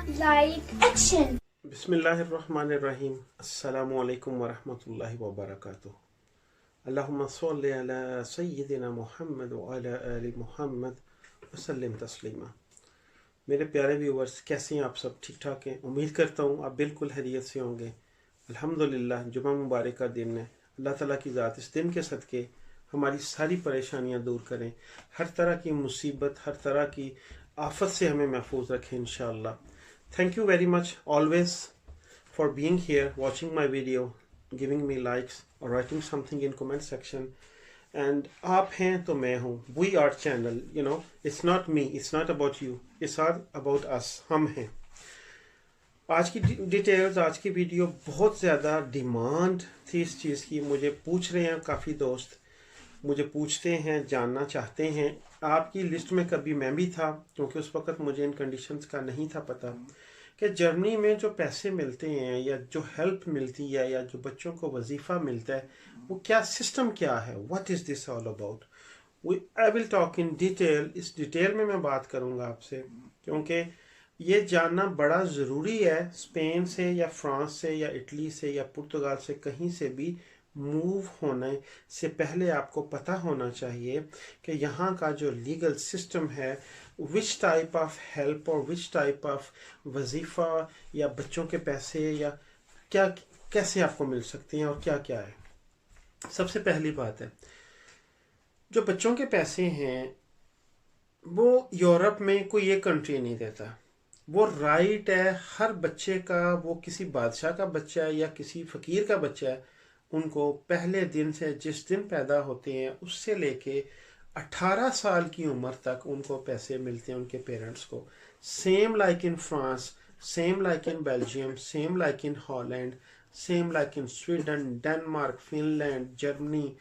Light action. बिस्मिल्लाहिर्रहमानिर्रहीम। अस्सलामुअलैकुम वरहमतुल्लाहि वबरकातुह। अल्लाहुम्मा सल्लि अला सय्यिदिना मुहम्मद व अला आलि मुहम्मद वसल्लिम तस्लीमा। मेरे प्यारे व्यूवर्स, कैसे हैं आप? सब ठीक ठाक हैं? उम्मीद करता हूँ आप बिल्कुल खैरियत से होंगे। अल्हम्दुलिल्लाह, जुमा मुबारक का दिन है। अल्लाह ताला की ज़ात इस दिन के सदके हमारी सारी परेशानियाँ दूर करें, हर तरह की मुसीबत, हर तरह की आफत से हमें महफूज रखें इंशाअल्लाह। Thank you very much always for being here, watching my video, giving me likes or writing something in comment section. And आप हैं तो मैं हूँ. We are channel, you know. It's not me. It's not about you. It's all about us. हम हैं. आज की details, आज की वीडियो बहुत ज़्यादा डिमांड थी इस चीज़ की। मुझे पूछ रहे हैं काफ़ी दोस्त, मुझे पूछते हैं, जानना चाहते हैं। आपकी लिस्ट में कभी मैं भी था, क्योंकि उस वक्त मुझे इन कंडीशंस का नहीं था पता कि जर्मनी में जो पैसे मिलते हैं या जो हेल्प मिलती है या जो बच्चों को वजीफ़ा मिलता है, वो क्या सिस्टम क्या है, what is this all about. I will talk in detail. इस डिटेल में मैं बात करूँगा आपसे, क्योंकि ये जानना बड़ा ज़रूरी है। स्पेन से या फ्रांस से या इटली से या पुर्तगाल से कहीं से भी मूव होने से पहले आपको पता होना चाहिए कि यहाँ का जो लीगल सिस्टम है, विच टाइप ऑफ हेल्प और विच टाइप ऑफ वजीफ़ा या बच्चों के पैसे या क्या कैसे आपको मिल सकते हैं और क्या क्या है। सबसे पहली बात है, जो बच्चों के पैसे हैं वो यूरोप में कोई एक कंट्री नहीं देता। वो राइट है हर बच्चे का, वो किसी बादशाह का बच्चा है या किसी फ़कीर का बच्चा है, उनको पहले दिन से, जिस दिन पैदा होते हैं उससे लेके 18 साल की उम्र तक उनको पैसे मिलते हैं उनके पेरेंट्स को। Same like in France, same like in Belgium, same like in Holland, same like in Sweden, Denmark, Finland, Germany.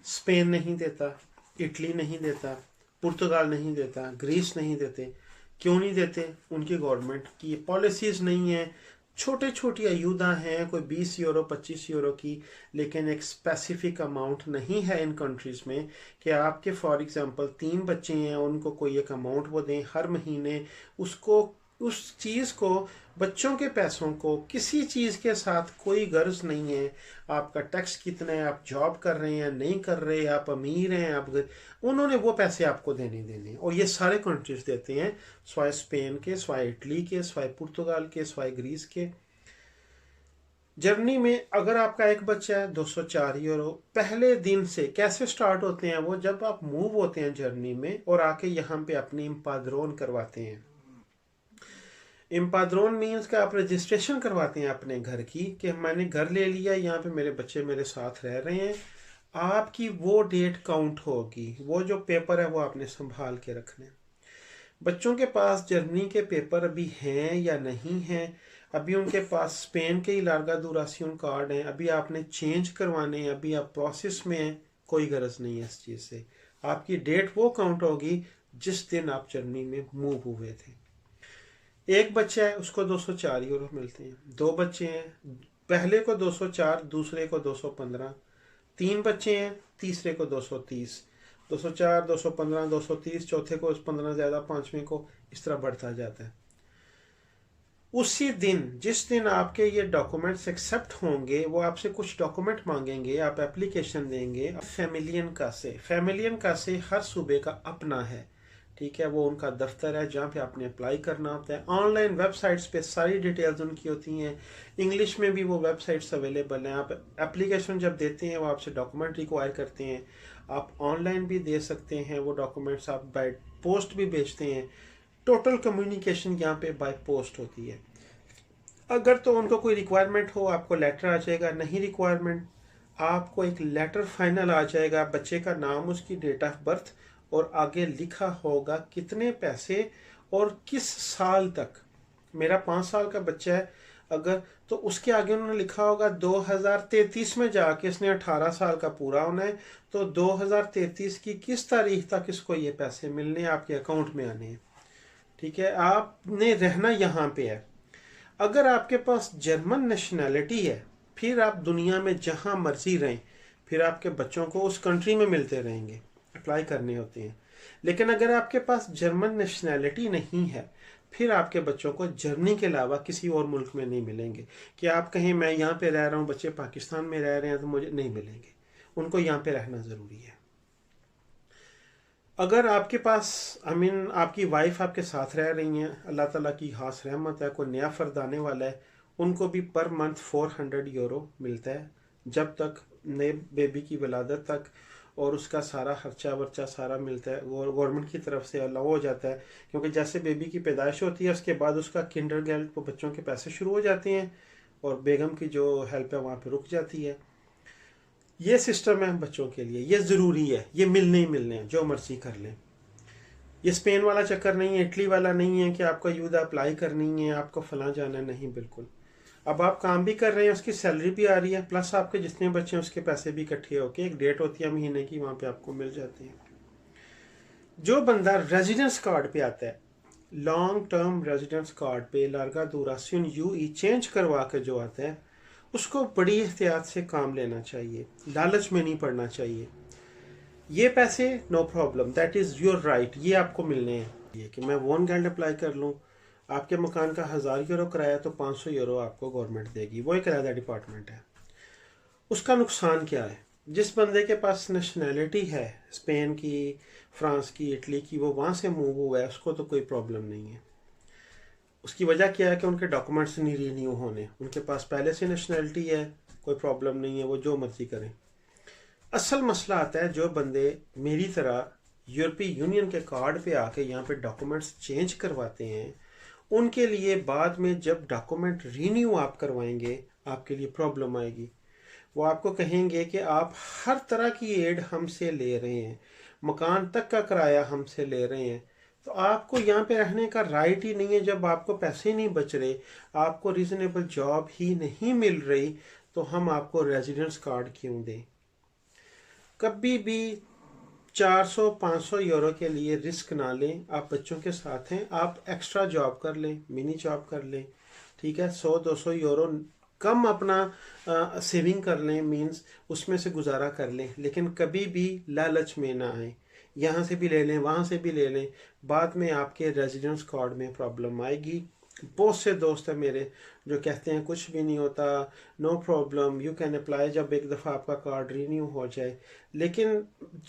Spain नहीं देता, इटली नहीं देता, पुर्तगाल नहीं देता, ग्रीस नहीं देते। क्यों नहीं देते? उनकी गवर्नमेंट की पॉलिसीज़ नहीं है। छोटे छोटी अयूदा हैं, कोई 20 यूरो 25 यूरो की, लेकिन एक स्पेसिफिक अमाउंट नहीं है इन कंट्रीज़ में कि आपके फॉर एग्जांपल 3 बच्चे हैं, उनको कोई एक अमाउंट वो दें हर महीने। उसको, उस चीज़ को, बच्चों के पैसों को किसी चीज़ के साथ कोई गर्ज नहीं है। आपका टैक्स कितना है, आप जॉब कर रहे हैं नहीं कर रहे, आप अमीर हैं, आप उन्होंने वो पैसे आपको देने। और ये सारे कंट्रीज देते हैं, स्वाय स्पेन के, स्वाय इटली के, स्वाय पुर्तगाल के, स्वाय ग्रीस के। जर्मनी में अगर आपका एक बच्चा है 204 यूरो पहले दिन से। कैसे स्टार्ट होते हैं वो? जब आप मूव होते हैं जर्मनी में और आके यहाँ पे अपनी इम्पाद्रोन करवाते हैं। इम्पाद्रोन मीन्स का आप रजिस्ट्रेशन करवाते हैं अपने घर की, कि मैंने घर ले लिया, यहाँ पे मेरे बच्चे मेरे साथ रह रहे हैं। आपकी वो डेट काउंट होगी। वो जो पेपर है वो आपने संभाल के रखने। बच्चों के पास जर्मनी के पेपर अभी हैं या नहीं हैं, अभी उनके पास स्पेन के ही लार्गा दूरासियोन कार्ड हैं, अभी आपने चेंज करवाने हैं, अभी आप प्रोसेस में हैं, कोई गरज नहीं है इस चीज़ से। आपकी डेट वो काउंट होगी जिस दिन आप जर्मनी में मूव हुए थे। एक बच्चा है, उसको 204 यूरो मिलते हैं। 2 बच्चे हैं, पहले को 204, दूसरे को 215। 3 बच्चे हैं, तीसरे को 230। 204, 215, 230, चौथे को 15 ज़्यादा, पांचवें को, इस तरह बढ़ता जाता है। उसी दिन, जिस दिन आपके ये डॉक्यूमेंट्स एक्सेप्ट होंगे, वो आपसे कुछ डॉक्यूमेंट मांगेंगे, आप एप्लीकेशन देंगे। फैमिलियन का से हर सूबे का अपना है, ठीक है। वो उनका दफ्तर है जहाँ पे आपने अप्लाई करना होता है। ऑनलाइन वेबसाइट्स पे सारी डिटेल्स उनकी होती हैं, इंग्लिश में भी वो वेबसाइट्स अवेलेबल हैं। आप एप्लीकेशन जब देते हैं वो आपसे डॉक्यूमेंट रिक्वायर करते हैं। आप ऑनलाइन भी दे सकते हैं वो डॉक्यूमेंट्स, आप बाय पोस्ट भी भेजते हैं। टोटल कम्युनिकेशन यहाँ पे बाय पोस्ट होती है। अगर तो उनको कोई रिक्वायरमेंट हो, आपको लेटर आ जाएगा। नहीं रिक्वायरमेंट, आपको एक लेटर फाइनल आ जाएगा, बच्चे का नाम, उसकी डेट ऑफ बर्थ और आगे लिखा होगा कितने पैसे और किस साल तक। मेरा 5 साल का बच्चा है अगर, तो उसके आगे उन्होंने लिखा होगा 2033 में जाके इसने 18 साल का पूरा होना है, तो 2033 की किस तारीख तक इसको ये पैसे मिलने, आपके अकाउंट में आने हैं, ठीक है। आपने रहना यहाँ पे है। अगर आपके पास जर्मन नेशनैलिटी है, फिर आप दुनिया में जहाँ मर्जी रहें, फिर आपके बच्चों को उस कंट्री में मिलते रहेंगे, अप्लाई करने होते हैं। लेकिन अगर आपके पास जर्मन नेशनैलिटी नहीं है, फिर आपके बच्चों को जर्मनी के अलावा किसी और मुल्क में नहीं मिलेंगे। कि आप कहें मैं यहाँ पे रह रहा हूँ, बच्चे पाकिस्तान में रह रहे हैं, तो मुझे नहीं मिलेंगे। उनको यहाँ पे रहना ज़रूरी है। अगर आपके पास आपकी वाइफ आपके साथ रह रही हैं, अल्लाह ताला की खास रहमत है, कोई नया फ़र्द आने वाला है, उनको भी पर मंथ 400 यूरो मिलता है जब तक नए बेबी की विलादत तक, और उसका सारा खर्चा वर्चा सारा मिलता है, वो गवर्नमेंट की तरफ से अलाउ हो जाता है। क्योंकि जैसे बेबी की पैदाइश होती है उसके बाद उसका किंडरगार्टन को बच्चों के पैसे शुरू हो जाते हैं, और बेगम की जो हेल्प है वहाँ पे रुक जाती है। ये सिस्टम है बच्चों के लिए, ये ज़रूरी है। ये मिलने ही मिलने हैं, जो मर्जी कर लें। ये स्पेन वाला चक्कर नहीं है, इटली वाला नहीं है कि आपको यूदा अप्लाई करनी है, आपको फलां जाना है, नहीं, बिल्कुल। अब आप काम भी कर रहे हैं, उसकी सैलरी भी आ रही है, प्लस आपके जितने बच्चे हैं उसके पैसे भी इकट्ठे होके एक डेट होती है महीने की, वहाँ पे आपको मिल जाती है। जो बंदा रेजिडेंस कार्ड पे आता है, लॉन्ग टर्म रेजिडेंस कार्ड पे लार्गा दूरासियन यूई चेंज करवा के जो आता है, उसको बड़ी एहतियात से काम लेना चाहिए, लालच में नहीं पड़ना चाहिए। ये पैसे no problem, that is your right, ये आपको मिलने हैं। ये कि मैं वोनगेल्ड अप्लाई कर लूँ, आपके मकान का 1000 यूरो किराया तो 500 यूरो आपको गवर्नमेंट देगी, वो एक किराया डिपार्टमेंट है। उसका नुकसान क्या है? जिस बंदे के पास नेशनैलिटी है स्पेन की, फ्रांस की, इटली की, वो वहाँ से मूव हुआ है, उसको तो कोई प्रॉब्लम नहीं है। उसकी वजह क्या है कि उनके डॉक्यूमेंट्स नहीं रीन्यू होने, उनके पास पहले से नेशनैलिटी है, कोई प्रॉब्लम नहीं है, वो जो मर्जी करें। असल मसला आता है जो बंदे मेरी तरह यूरोपीय यूनियन के कार्ड पे आके यहाँ पे डॉक्यूमेंट्स चेंज करवाते हैं, उनके लिए बाद में जब डॉक्यूमेंट रीन्यू आप करवाएंगे आपके लिए प्रॉब्लम आएगी। वो आपको कहेंगे कि आप हर तरह की एड हमसे ले रहे हैं, मकान तक का किराया हमसे ले रहे हैं, तो आपको यहाँ पे रहने का राइट ही नहीं है। जब आपको पैसे नहीं बच रहे, आपको रीजनेबल जॉब ही नहीं मिल रही, तो हम आपको रेजिडेंस कार्ड क्यों दें? कभी भी 400-500 यूरो के लिए रिस्क ना लें। आप बच्चों के साथ हैं, आप एक्स्ट्रा जॉब कर लें, मिनी जॉब कर लें, ठीक है, 100-200 यूरो कम अपना सेविंग कर लें, मींस उसमें से गुजारा कर लें, लेकिन कभी भी लालच में ना आए। यहाँ से भी ले लें, वहाँ से भी ले लें, बाद में आपके रेजिडेंस कार्ड में प्रॉब्लम आएगी। बहुत से दोस्त हैं मेरे जो कहते हैं कुछ भी नहीं होता, no problem, you can apply, जब एक दफ़ा आपका कार्ड रीन्यू हो जाए। लेकिन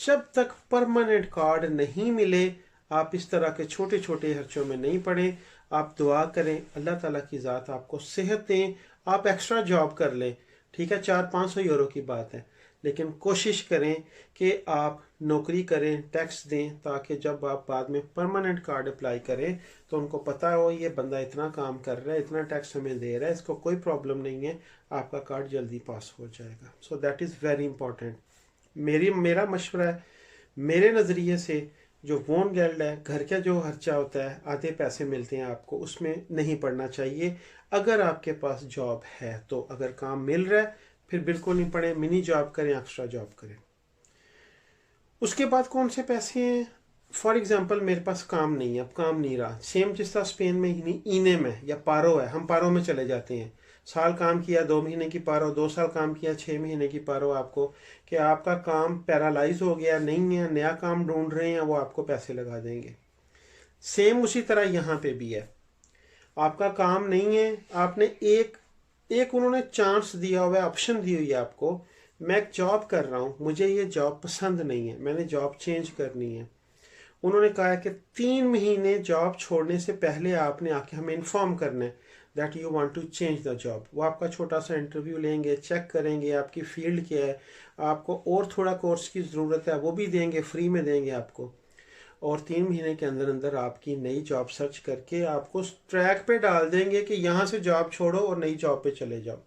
जब तक परमानेंट कार्ड नहीं मिले, आप इस तरह के छोटे छोटे खर्चों में नहीं पड़े। आप दुआ करें अल्लाह ताला की ज़ात आपको सेहत दें, आप एक्स्ट्रा जॉब कर लें, ठीक है, 400-500 यूरो की बात है, लेकिन कोशिश करें कि आप नौकरी करें, टैक्स दें, ताकि जब आप बाद में परमानेंट कार्ड अप्लाई करें तो उनको पता हो ये बंदा इतना काम कर रहा है, इतना टैक्स हमें दे रहा है, इसको कोई प्रॉब्लम नहीं है, आपका कार्ड जल्दी पास हो जाएगा। So that is very important. मेरा मशवरा है, मेरे नज़रिए से जो वोनगेल्ड है, घर का जो खर्चा होता है, आधे पैसे मिलते हैं आपको, उसमें नहीं पड़ना चाहिए। अगर आपके पास जॉब है तो, अगर काम मिल रहा है फिर बिल्कुल नहीं पड़े, मिनी जॉब करें, एक्स्ट्रा जॉब करें। उसके बाद कौन से पैसे हैं? फॉर एग्जांपल मेरे पास काम नहीं है, अब काम नहीं रहा, सेम जिस तरह स्पेन में ही नहीं, ईने में या पारो है, हम पारो में चले जाते हैं। साल काम किया 2 महीने की पारो, 2 साल काम किया 6 महीने की पारो, आपको कि आपका काम पैरालाइज हो गया, नहीं है, नया काम ढूंढ रहे हैं, वो आपको पैसे लगा देंगे। सेम उसी तरह यहाँ पे भी है, आपका काम नहीं है, आपने एक उन्होंने चांस दिया हुआ है, ऑप्शन दी हुई है आपको, मैं एक जॉब कर रहा हूँ, मुझे ये जॉब पसंद नहीं है, मैंने जॉब चेंज करनी है। उन्होंने कहा है कि 3 महीने जॉब छोड़ने से पहले आपने आके हमें इन्फॉर्म करना है that you want to change the job. वो आपका छोटा सा इंटरव्यू लेंगे, चेक करेंगे आपकी फील्ड क्या है, आपको और थोड़ा कोर्स की ज़रूरत है वो भी देंगे, फ्री में देंगे आपको, और 3 महीने के अंदर अंदर आपकी नई जॉब सर्च करके आपको ट्रैक पे डाल देंगे कि यहाँ से जॉब छोड़ो और नई जॉब पे चले जाओ।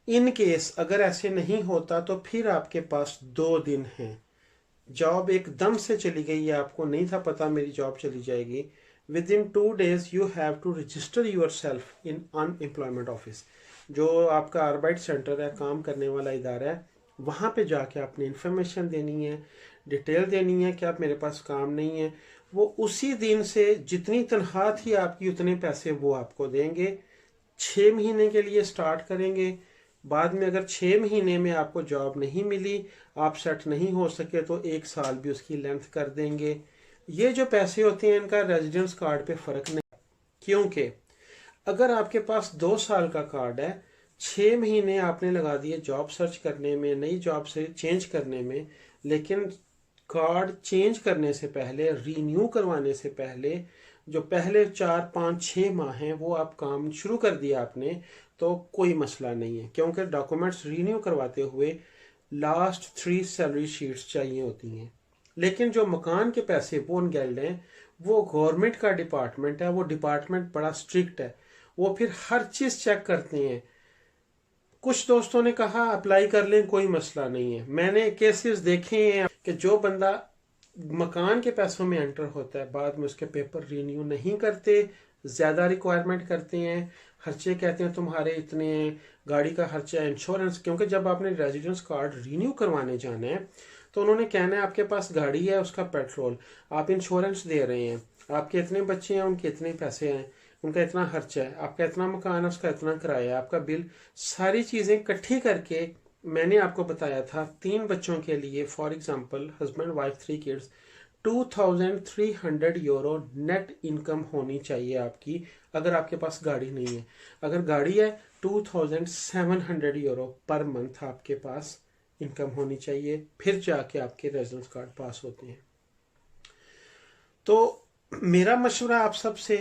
इन केस अगर ऐसे नहीं होता तो फिर आपके पास 2 दिन हैं। जॉब एकदम से चली गई है, आपको नहीं था पता मेरी जॉब चली जाएगी, within 2 days you have to register yourself in unemployment office, जो आपका आर्बाइट सेंटर है, काम करने वाला इदारा है, वहाँ पे जाके आपने इन्फॉर्मेशन देनी है, डिटेल देनी है कि आप मेरे पास काम नहीं है। वो उसी दिन से जितनी तनख्वाह थी आपकी उतने पैसे वो आपको देंगे। 6 महीने के लिए स्टार्ट करेंगे, बाद में अगर 6 महीने में आपको जॉब नहीं मिली, आप सेट नहीं हो सके, तो 1 साल भी उसकी लेंथ कर देंगे। ये जो पैसे होते हैं इनका रेजिडेंस कार्ड पे फर्क नहीं, क्योंकि अगर आपके पास 2 साल का कार्ड है, 6 महीने आपने लगा दिए जॉब सर्च करने में, नई जॉब से चेंज करने में, लेकिन कार्ड चेंज करने से पहले, रीन्यू करवाने से पहले जो पहले 4, 5, 6 माह हैं वो आप काम शुरू कर दिया आपने, तो कोई मसला नहीं है, क्योंकि डॉक्यूमेंट्स रीन्यू करवाते हुए लास्ट 3 सैलरी शीट्स चाहिए होती हैं। लेकिन जो मकान के पैसे बोन गेल्ड हैं, वो गवर्नमेंट का डिपार्टमेंट है, वो डिपार्टमेंट बड़ा स्ट्रिक्ट है, वो फिर हर चीज चेक करते हैं। कुछ दोस्तों ने कहा अप्लाई कर लें, कोई मसला नहीं है। मैंने केसेस देखे हैं कि जो बंदा मकान के पैसों में एंटर होता है, बाद में उसके पेपर रीन्यू नहीं करते, ज्यादा रिक्वायरमेंट करते हैं, खर्चे कहते हैं तुम्हारे इतने, गाड़ी का खर्चा, इंश्योरेंस, क्योंकि जब आपने रेजिडेंस कार्ड रीन्यू करवाने जाना है तो उन्होंने कहना है आपके पास गाड़ी है, उसका पेट्रोल, आप इंश्योरेंस दे रहे हैं, आपके इतने बच्चे हैं, उनके इतने पैसे हैं, उनका इतना खर्चा है, आपका इतना मकान है, उसका इतना किराया है, आपका बिल, सारी चीजें इकट्ठी करके मैंने आपको बताया था 3 बच्चों के लिए, for example husband wife 3 kids, 2300 euro net income होनी चाहिए आपकी, अगर आपके पास गाड़ी नहीं है। अगर गाड़ी है 2700 यूरो पर मंथ आपके पास इनकम होनी चाहिए, फिर जाके आपके रेजिडेंस कार्ड पास होते हैं। तो मेरा मशवरा आप सबसे,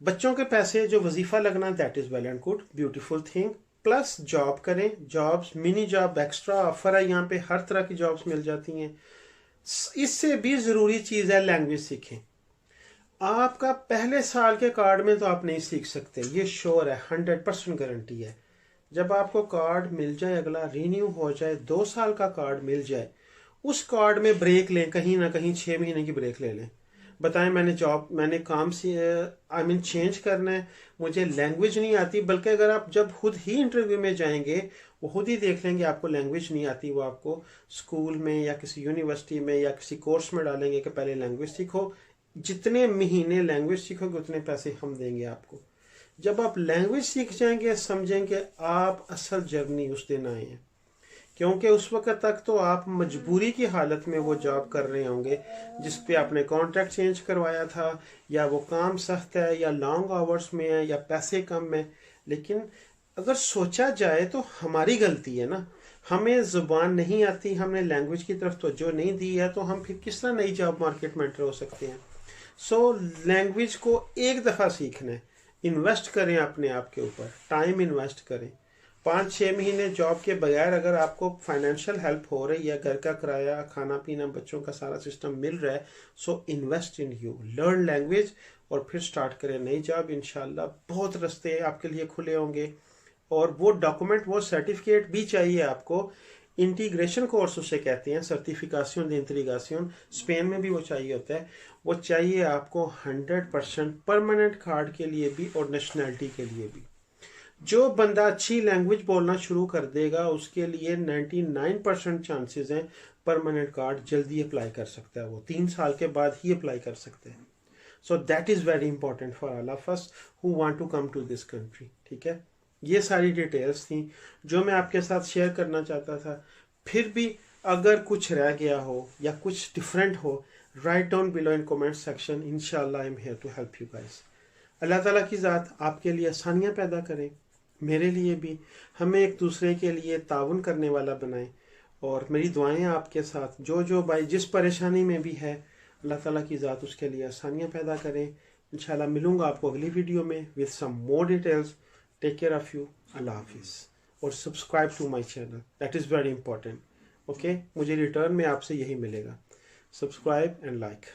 बच्चों के पैसे जो वजीफा लगना, that is well and good, beautiful thing, plus job करें, jobs, mini job, extra offer है यहाँ पे, हर तरह की जॉब्स मिल जाती हैं। इससे भी जरूरी चीज है लैंग्वेज सीखें। आपका पहले साल के कार्ड में तो आप नहीं सीख सकते, ये श्योर है, 100% गारंटी है। जब आपको कार्ड मिल जाए, अगला रीन्यू हो जाए, 2 साल का कार्ड मिल जाए, उस कार्ड में ब्रेक लें, कहीं ना कहीं 6 महीने की ब्रेक ले लें। बताएं मैंने काम से चेंज करना है, मुझे लैंग्वेज नहीं आती, बल्कि अगर आप जब खुद ही इंटरव्यू में जाएंगे वो खुद ही देख लेंगे आपको लैंग्वेज नहीं आती, वो आपको स्कूल में या किसी यूनिवर्सिटी में या किसी कोर्स में डालेंगे कि पहले लैंग्वेज सीखो, जितने महीने लैंग्वेज सीखोगे उतने पैसे हम देंगे आपको। जब आप लैंग्वेज सीख जाएंगे, समझेंगे आप असल जर्नी उस दिन आए हैं, क्योंकि उस वक्त तक तो आप मजबूरी की हालत में वो जॉब कर रहे होंगे जिस पे आपने कॉन्ट्रैक्ट चेंज करवाया था, या वो काम सख्त है, या लॉन्ग आवर्स में है, या पैसे कम है। लेकिन अगर सोचा जाए तो हमारी गलती है ना, हमें जुबान नहीं आती, हमने लैंग्वेज की तरफ तवज्जो नहीं दी है, तो हम फिर किस तरह नई जॉब मार्केट में एंटर हो सकते हैं। सो लैंग्वेज को एक दफ़ा सीखना है, इन्वेस्ट करें अपने आप के ऊपर, टाइम इन्वेस्ट करें। 5-6 महीने जॉब के बगैर अगर आपको फाइनेंशियल हेल्प हो रही है, घर का किराया, खाना पीना, बच्चों का सारा सिस्टम मिल रहा है, so invest in you, learn language और फिर स्टार्ट करें नई जॉब। इंशाल्लाह बहुत रास्ते आपके लिए खुले होंगे। और वो डॉक्यूमेंट, वो सर्टिफिकेट भी चाहिए आपको, इंटीग्रेशन कोर्स उसे कहते हैं, सर्टिफिकेशन de इंटीग्रेशन, स्पेन में भी वो चाहिए होता है, वो चाहिए आपको 100% परमानेंट कार्ड के लिए भी और नेशनैलिटी के लिए भी। जो बंदा अच्छी लैंग्वेज बोलना शुरू कर देगा उसके लिए 99% चांसेस हैं परमानेंट कार्ड जल्दी अप्लाई कर सकता है, वो 3 साल के बाद ही अप्लाई कर सकते हैं। So that is very important for all of us who want to come to this country. ठीक है, ये सारी डिटेल्स थी जो मैं आपके साथ शेयर करना चाहता था। फिर भी अगर कुछ रह गया हो या कुछ डिफरेंट हो, write down below in comment section, इंशाल्लाह I am here to help you guys. Allah ताला की ज़ात आपके लिए आसानियाँ पैदा करें, मेरे लिए भी, हमें एक दूसरे के लिए ताउन करने वाला बनाए। और मेरी दुआएं आपके साथ, जो भाई जिस परेशानी में भी है, अल्लाह ताला की ज़ात उसके लिए आसानियाँ पैदा करें। इंशाल्लाह मिलूंगा आपको अगली वीडियो में with some more details. Take care of you, अल्लाह हाफिज़। और subscribe to my channel, that is very important. Okay, मुझे रिटर्न में आपसे यही मिलेगा, सब्सक्राइब एंड लाइक।